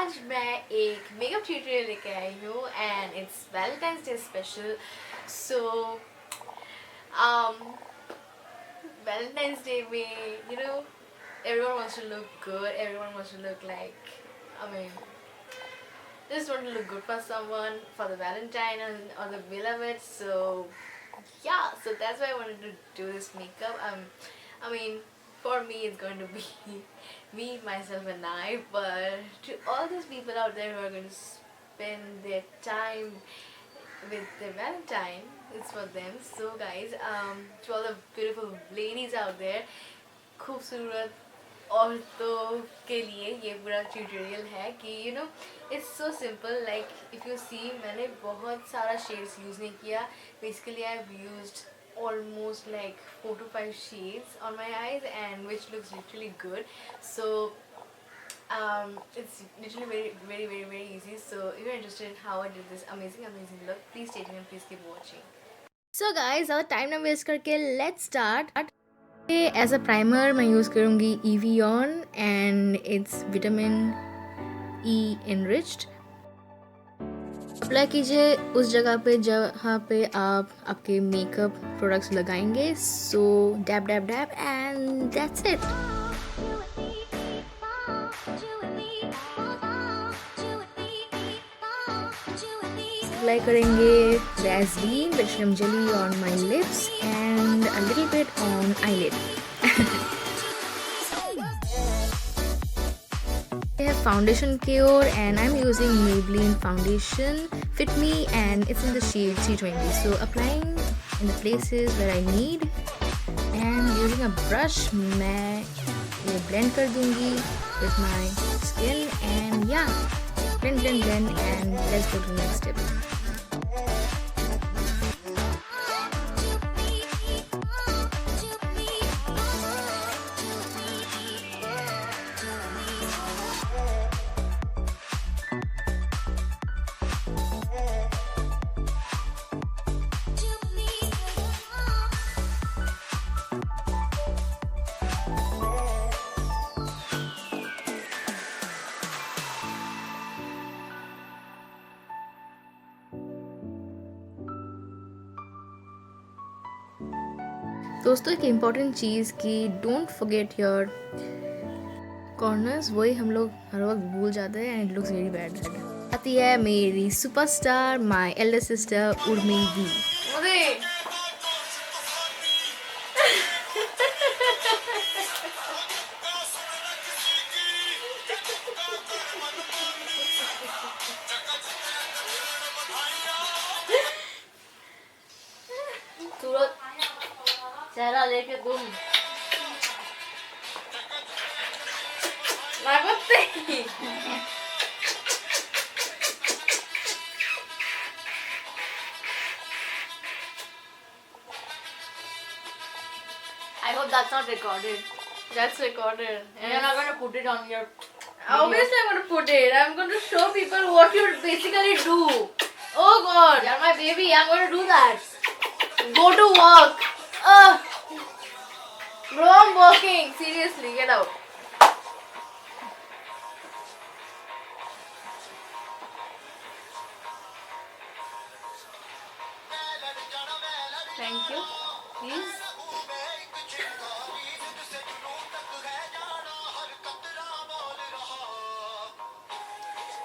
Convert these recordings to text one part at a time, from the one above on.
आज मैं एक मेकअप ट्यूटोरियल लेके आई हूँ and it's Valentine's Day special. So Valentine's Day में everyone wants to look good, everyone wants to look like, just want to look good for someone, for the Valentine or the beloved. So yeah, so that's why I wanted to do this makeup. For me it's going to be me, myself and I, but to all those people out there who are going to spend their time with their Valentine, it's for them. So guys, to all the beautiful ladies out there, खूबसूरत औरतों के लिए ये पूरा tutorial है कि it's so simple. Like if you see, मैंने बहुत सारा shades यूज़ नहीं किया. Basically I've used almost like 4 to 5 shades on my eyes, and which looks literally good. So it's literally very very very very easy. So if you're interested in how I did this amazing look, please stay tuned and please keep watching. So guys, our time ना waste करके let's start. As a primer मैं use करूँगी Evian and it's vitamin E enriched. Apply कीजिए उस जगह पे जहाँ पे आप आपके मेकअप प्रोडक्ट्स लगाएंगे. So dab dab dab and that's it. Apply करेंगे Vaseline petroleum jelly on my lips and a little bit on eyelid. I have foundation cure and I'm using Maybelline foundation Fit Me and it's in the shade C20. So applying in the places where I need and using a brush मैं ये blend कर दूँगी with my skin and yeah, blend and let's go to the next step. दोस्तों एक important चीज़ कि don't forget your corners. वही हम लोग हर वक्त भूल जाते हैं and it looks very bad. आती है मेरी superstar my elder sister Urmi di. चेहरा लेके तुम I hope that's not recorded. That's recorded. And you're not going to put it on your video. Obviously I'm going to put it. I'm going to show people what you basically do. Oh god, you're my baby. I'm going to do that. Go to work. Bro, I'm working. Seriously, get out. Thank you. Please.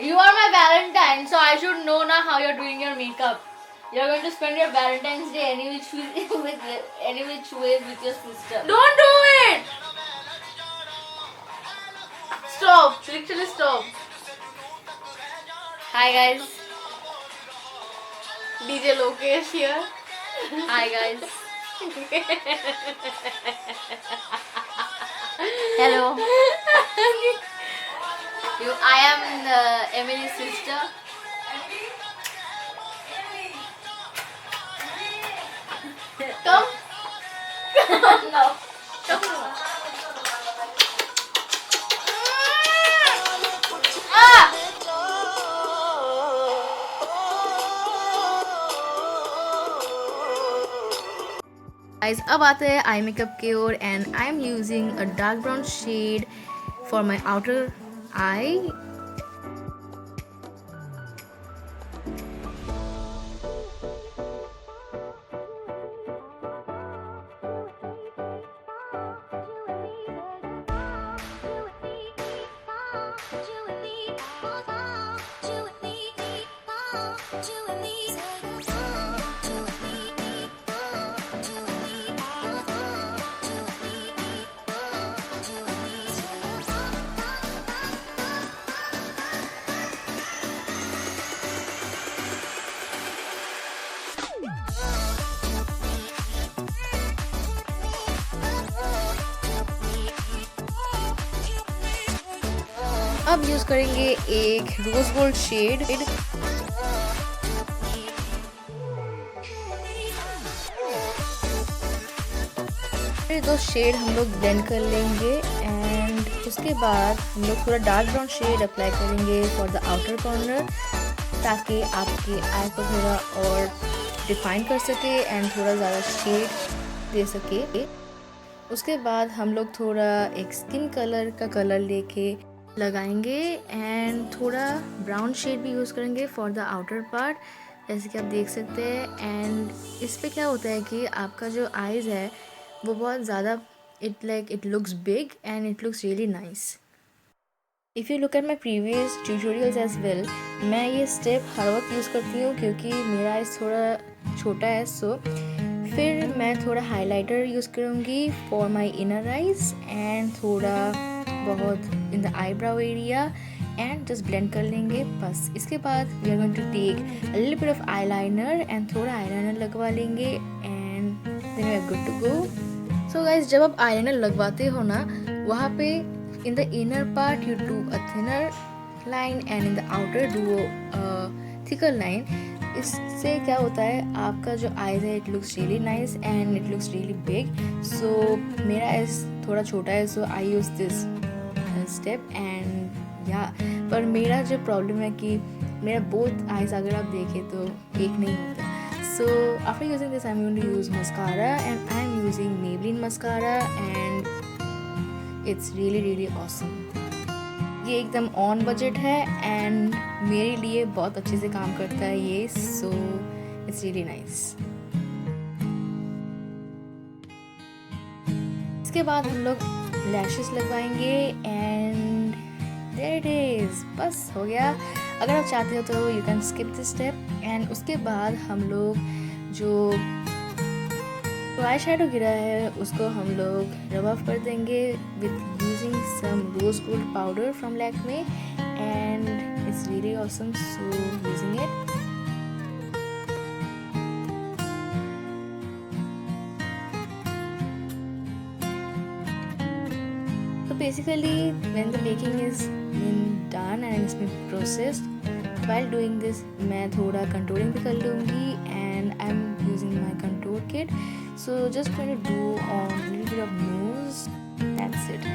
You are my Valentine, so I should know now how you're doing your makeup. You're going to spend your Valentine's Day any which ways with your sister. Don't do it! Stop. Literally stop. Hi guys. DJ Lokesh here. Hi guys. Hello. I am Emily's sister. Come. No. Come. Guys, अब आते हैं eye makeup की ओर and I am using a dark brown shade for my outer eye. अब use करेंगे एक rose gold shade. फिर 2 shade हम लोग ब्लेंड कर लेंगे एंड उसके बाद हम लोग थोड़ा डार्क ब्राउन शेड अप्लाई करेंगे फॉर द आउटर कॉर्नर, ताकि आपके आई को थोड़ा और डिफाइन कर सके एंड थोड़ा ज़्यादा शेड दे सके। उसके बाद हम लोग थोड़ा एक स्किन कलर का कलर लेके लगाएंगे एंड थोड़ा ब्राउन शेड भी यूज़ करेंगे फॉर द आउटर पार्ट, जैसे कि आप देख सकते हैं। एंड इस पे क्या होता है कि आपका जो आईज़ है वो बहुत ज़्यादा it looks big and it looks really nice. If you look at my previous tutorials as well, मैं ये स्टेप हर वक्त यूज़ करती हूँ क्योंकि मेरा आइज़ थोड़ा छोटा है। सो फिर मैं थोड़ा हाइलाइटर यूज़ करूँगी for my inner eyes and थोड़ा बहुत in the eyebrow area and just blend कर लेंगे बस। इसके बाद we are going to take a little bit of eyeliner and थोड़ा आईलाइनर लगवा लेंगे and then we are good to go. So guys, जब आप आईलाइनर लगवाते हो ना, वहाँ पे in the inner part you do a thinner line and in the outer do a thicker line. इससे क्या होता है, आपका जो आईज है it looks really nice and it looks really big. So मेरा आइज थोड़ा छोटा है, so I use this step and yeah पर मेरा जो प्रॉब्लम है कि मेरा बोथ आइज अगर आप देखें तो एक नहीं होता। So after using this, I'm going to use mascara and I'm using Maybelline mascara and it's really awesome. ये एकदम ऑन बजट है एंड मेरे लिए बहुत अच्छे से काम करता है ये, so it's really nice. इसके बाद हम लोग लैशेस लगवाएंगे एंड there it is, बस हो गया। अगर आप चाहते हो तो you can skip this step. And उसके बाद हम लोग जो आई शैडो गिरा है उसको हम लोग रब ऑफ कर देंगे with using some rose gold powder from Lakme and it's really awesome, so using इट। So basically when the baking is been done and it's been processed, while doing this मैं थोड़ा contouring भी कर लूँगी and I'm using my contour kit, so just going to do on a little bit of nose, that's it.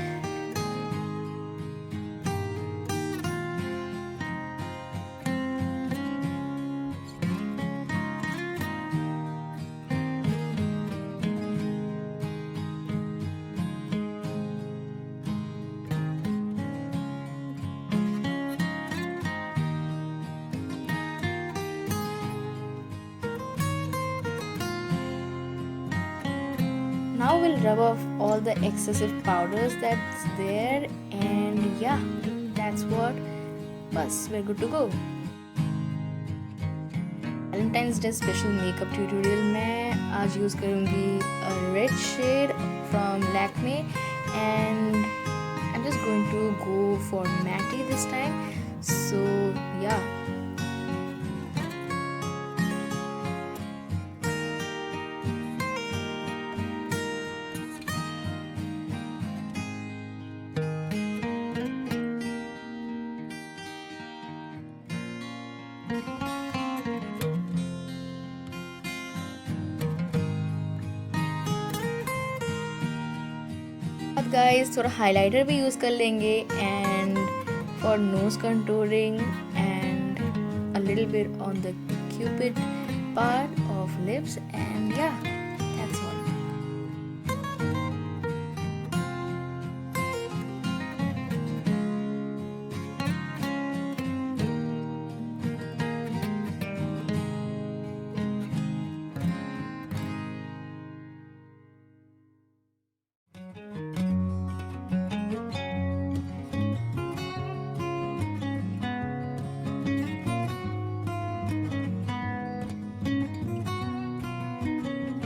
Now we'll rub off all the excessive powders that's there and yeah, that's what, bas we're good to go. Valentine's Day special makeup tutorial मैं आज use करूँगी a red shade from Lakme and I'm just going to go for matte this time, so yeah. Guys थोड़ा highlighter भी use कर लेंगे and for nose contouring and a little bit on the cupid part of lips and yeah that's all.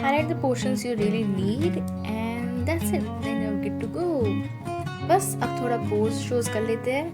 highlight the portions you really need, and that's it. Then you're good to go. बस अब थोड़ा pose shows कर लेते हैं.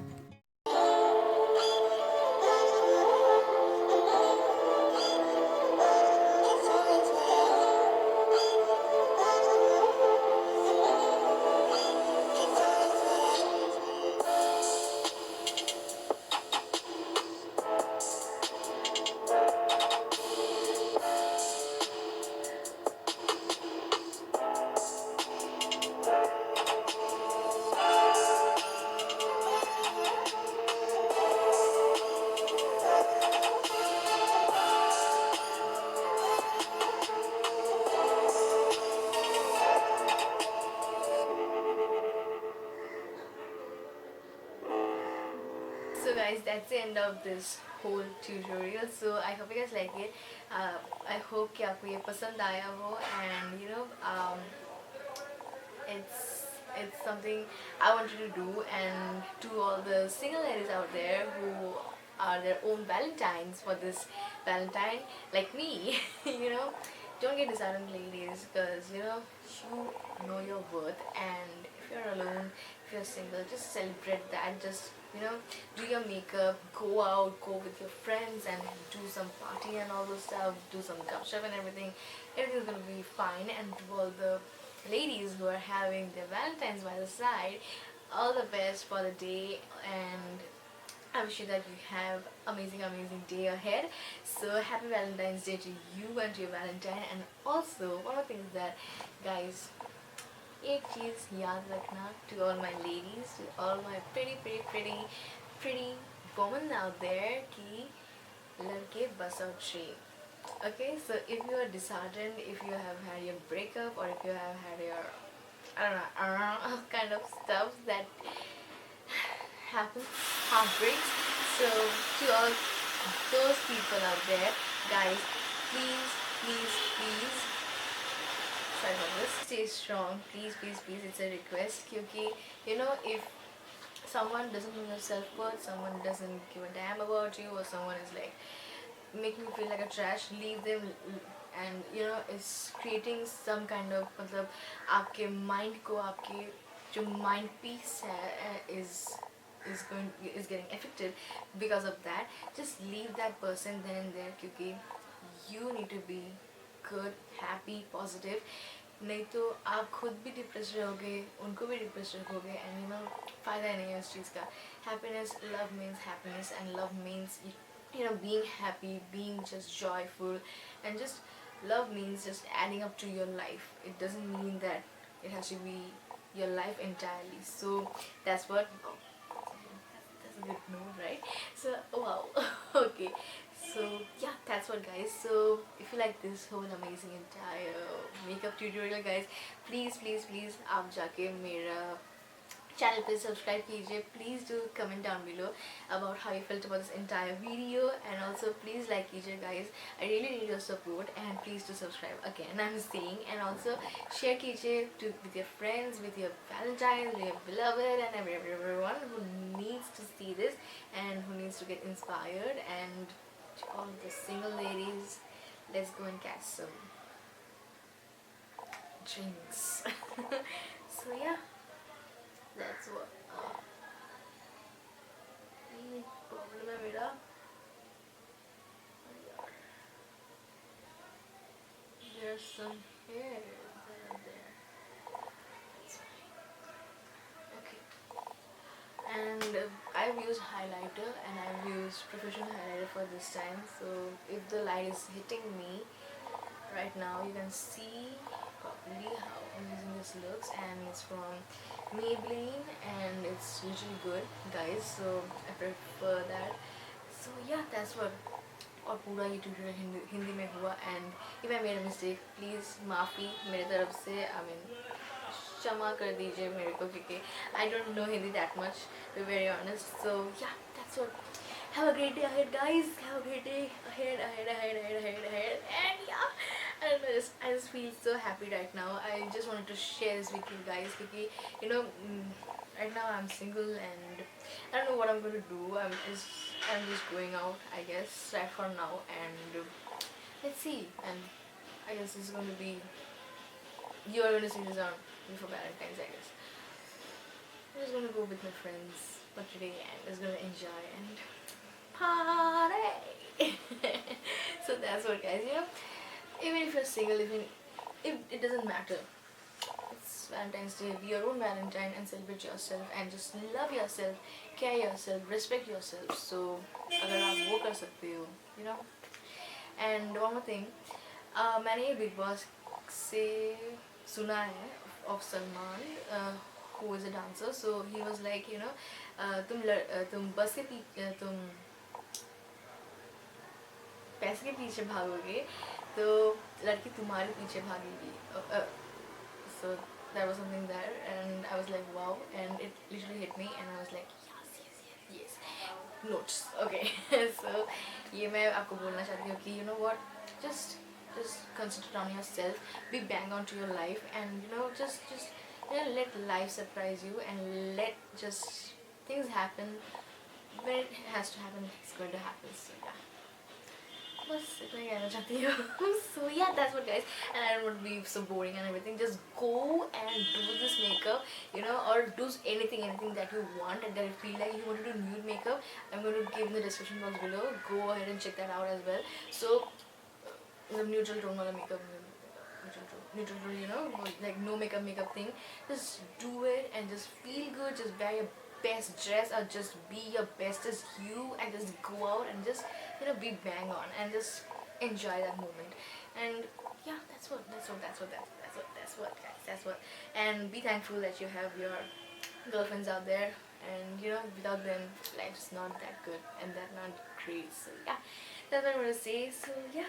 So guys, that's the end of this whole tutorial. So I hope you guys like it. I hope कि आपको ये पसंद आया हो, and you know, it's something I wanted to do. And to all the single ladies out there who are their own Valentines for this Valentine, like me, you know, don't get disheartened, ladies, because you know your worth. And if you're alone, if you're single, just celebrate that. Just do your makeup, go out, go with your friends, and do some party and all those stuff. Do some gupshup and everything. Everything's gonna be fine. And to all the ladies who are having their Valentines by the side, all the best for the day, and I wish you that you have amazing day ahead. So happy Valentine's Day to you and to your Valentine. And also one more thing is that, guys, एक चीज़ याद रखना, to all my ladies, to all my pretty women out there, कि लड़के बस और train. Okay, so if you are disheartened, if you have had your breakup, or if you have had your I don't know kind of stuff that happen, heartbreaks. So to all those people out there, guys, please, sorry for this, stay strong, please, it's a request. Because if someone doesn't know your self-worth, someone doesn't give a damn about you, or someone is like making you feel like a trash, leave them. And it's creating some kind of मतलब आपके mind को, आपके जो mind peace है is getting affected because of that. Just leave that person then and there, because you need to be good, happy, positive. नहीं तो आप खुद भी डिप्रेस रहोगे, उनको भी डिप्रेस रखोगे, and फ़ायदा नहीं है उस चीज़ का. Happiness, love means happiness, and love means being happy, being just joyful, and just love means just adding up to your life. It doesn't mean that it has to be your life entirely. So that's what. That's a good note, right? So wow. Okay. So yeah, that's what, guys. So if you like this whole amazing entire makeup tutorial, guys, please आप जाके मेरा channel पे subscribe कीजिए. Please do comment down below about how you felt about this entire video, and also please like कीजिए, guys. I really need your support, and please do subscribe again, I'm saying. And also share कीजिए with your friends, with your Valentine, with your beloved, and everyone who needs to see this and who needs to get inspired. And to all the single ladies, let's go and catch some drinks. So yeah, that's what ये problem है मेरा. There's some hair there. It's fine. Okay. And I've used highlighter, and I've used professional highlighter for this time. So if the light is hitting me right now, you can see properly how amazing this looks. And it's from Maybelline, and it's literally good, guys. So I prefer that. So yeah, that's what. और पूरा ये tutorial Hindi में हुआ. And if I made a mistake, please माफ़ी मेरे तरफ से. I mean क्षमा कर दीजिए मेरे को, क्योंकि I don't know Hindi that much, to be very honest. So yeah, that's what. Have a great day ahead, guys. Have a great day ahead. And yeah, I don't know, I just feel so happy right now. I just wanted to share this with you guys, because right now I'm single, and I don't know what I'm going to do. I'm just going out, I guess, right for now, and let's see. And I guess this is going to be, you are going to see this on before Valentine's, I guess. I'm just going to go with my friends for today and just going to enjoy and party. So that's what, guys, you know, even if you're single, even if it doesn't matter, it's Valentine's Day, be your own Valentine and celebrate yourself and just love yourself, care yourself, respect yourself. So अगर आप वो कर सकते हो, you know. And one more thing, मैंने ये Big Boss से सुना है of Salman, who is a dancer. So he was like, you know, तुम बस के तुम पैसे के पीछे भागोगे तो लड़की तुम्हारे पीछे भागेगी. So that was something there, and I was like wow, and it literally hit me, and I was like yes, notes. Okay. So ये मैं आपको बोलना चाहती हूँ कि you know what, just concentrate on yourself, be bang on to your life, and you know just you know, let life surprise you and let just things happen when it has to happen. It's going to happen. So yeah. So yeah, that's what, guys, and I don't want to be so boring and everything. Just go and do this makeup, you know, or do anything that you want and that you feel like you want to do nude makeup. I'm going to give in the description box below. Go ahead and check that out as well. So the neutral tone wala makeup, neutral tone, you know, like no makeup thing. Just do it and just feel good. Just wear your best dress or just be your bestest you and just go out and just, you know, be bang on and just enjoy that moment. And yeah, that's what, guys, that's what. And be thankful that you have your girlfriends out there, and you know, without them life's not that good and that not great. So yeah, that's what I'm gonna say. So yeah.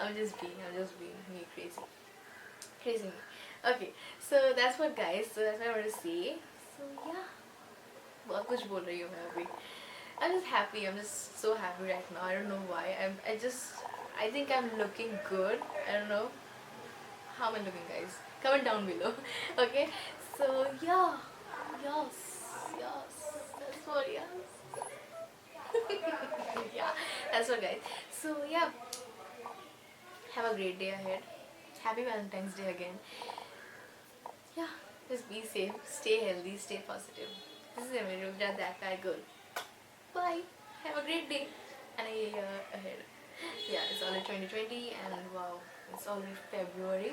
I'm just being me, crazy me. Okay, so that's what, guys, so that's what I want to say. So yeah, बहुत कुछ बोल रही हूँ मैं अभी. I'm just happy. I'm just so happy right now. I don't know why. I think I'm looking good. I don't know how am I looking, guys. Comment down below. Okay, so yeah, yes, that's what, yes. Yeah, that's what, guys. So yeah, have a great day ahead. Happy Valentine's Day again. Yeah, just be safe, stay healthy, stay positive. This is AMELI, RUDRA, that bad girl. Bye. Have a great day and a year ahead. Yeah, it's already 2020 and wow, it's already February.